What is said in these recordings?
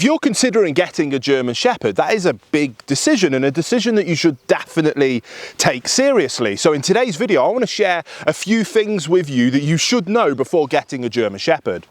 you're considering getting a German Shepherd, that is a big decision, and a decision that you should definitely take seriously. So in today's video, I want to share a few things with you that you should know before getting a German Shepherd.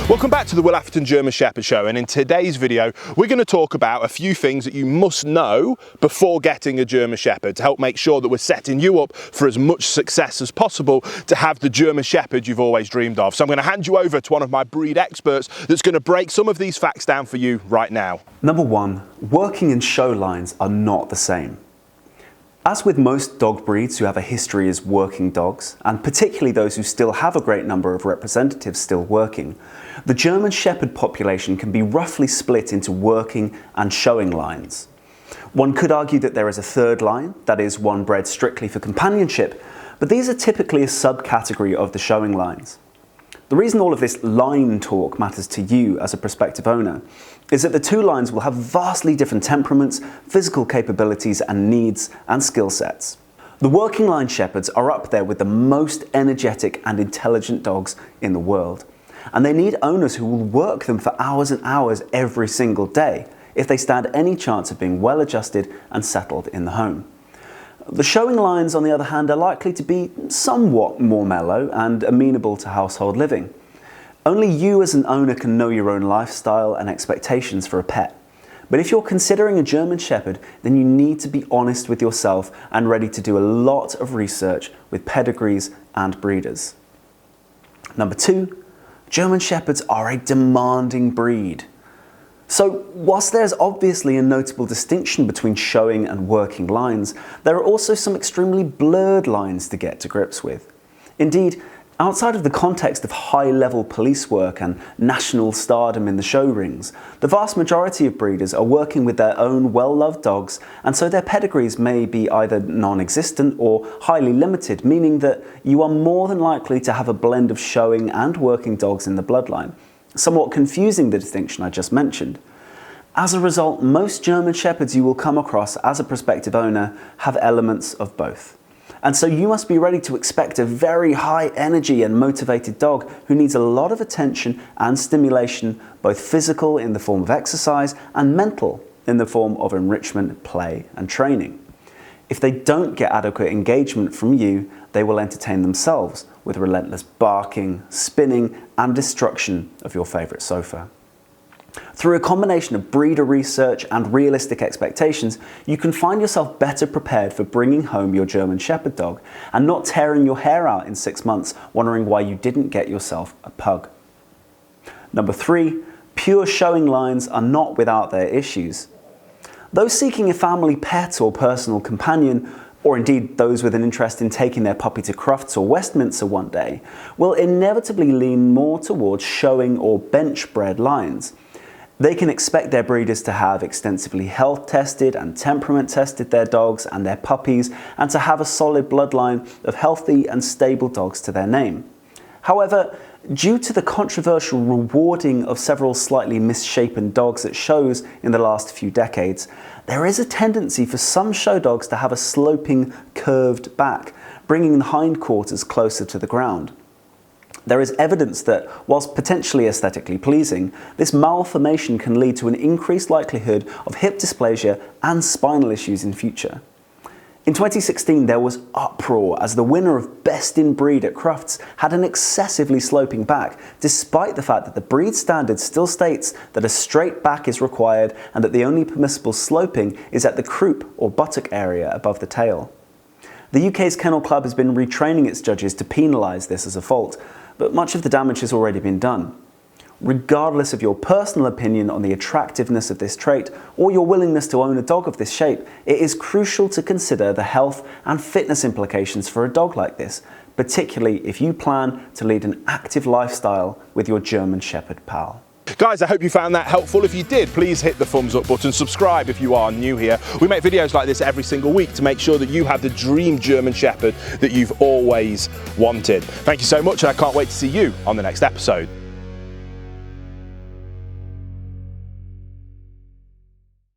Welcome back to the Atherton German Shepherd Show, and in today's video we're going to talk about a few things that you must know before getting a German Shepherd to help make sure that we're setting you up for as much success as possible to have the German Shepherd you've always dreamed of. So I'm going to hand you over to one of my breed experts that's going to break some of these facts down for you right now. Number one, working and show lines are not the same. As with most dog breeds who have a history as working dogs, and particularly those who still have a great number of representatives still working, the German Shepherd population can be roughly split into working and showing lines. One could argue that there is a third line, that is one bred strictly for companionship, but these are typically a subcategory of the showing lines. The reason all of this line talk matters to you as a prospective owner is that the two lines will have vastly different temperaments, physical capabilities and needs and skill sets. The working line shepherds are up there with the most energetic and intelligent dogs in the world, and they need owners who will work them for hours and hours every single day if they stand any chance of being well adjusted and settled in the home. The showing lines, on the other hand, are likely to be somewhat more mellow and amenable to household living. Only you as an owner can know your own lifestyle and expectations for a pet. But if you're considering a German Shepherd, then you need to be honest with yourself and ready to do a lot of research with pedigrees and breeders. Number two, German Shepherds are a demanding breed. So, whilst there's obviously a notable distinction between showing and working lines, there are also some extremely blurred lines to get to grips with. Indeed, outside of the context of high-level police work and national stardom in the show rings, the vast majority of breeders are working with their own well-loved dogs, and so their pedigrees may be either non-existent or highly limited, meaning that you are more than likely to have a blend of showing and working dogs in the bloodline, somewhat confusing the distinction I just mentioned. As a result, most German Shepherds you will come across as a prospective owner have elements of both. And so you must be ready to expect a very high energy and motivated dog who needs a lot of attention and stimulation, both physical in the form of exercise and mental in the form of enrichment, play and training. If they don't get adequate engagement from you, they will entertain themselves with relentless barking, spinning and destruction of your favourite sofa. Through a combination of breeder research and realistic expectations, you can find yourself better prepared for bringing home your German Shepherd dog and not tearing your hair out in 6 months wondering why you didn't get yourself a pug. Number three, pure showing lines are not without their issues. Those seeking a family pet or personal companion, or indeed those with an interest in taking their puppy to Crufts or Westminster one day, will inevitably lean more towards showing or bench-bred lines. They can expect their breeders to have extensively health tested and temperament tested their dogs and their puppies, and to have a solid bloodline of healthy and stable dogs to their name. However, due to the controversial rewarding of several slightly misshapen dogs at shows in the last few decades, there is a tendency for some show dogs to have a sloping, curved back, bringing the hindquarters closer to the ground. There is evidence that, whilst potentially aesthetically pleasing, this malformation can lead to an increased likelihood of hip dysplasia and spinal issues in future. In 2016, there was uproar as the winner of Best in Breed at Crufts had an excessively sloping back, despite the fact that the breed standard still states that a straight back is required and that the only permissible sloping is at the croup or buttock area above the tail. The UK's Kennel Club has been retraining its judges to penalise this as a fault, but much of the damage has already been done. Regardless of your personal opinion on the attractiveness of this trait or your willingness to own a dog of this shape, it is crucial to consider the health and fitness implications for a dog like this, particularly if you plan to lead an active lifestyle with your German Shepherd pal. Guys, I hope you found that helpful. If you did, please hit the thumbs up button, subscribe if you are new here. We make videos like this every single week to make sure that you have the dream German Shepherd that you've always wanted. Thank you so much, and I can't wait to see you on the next episode.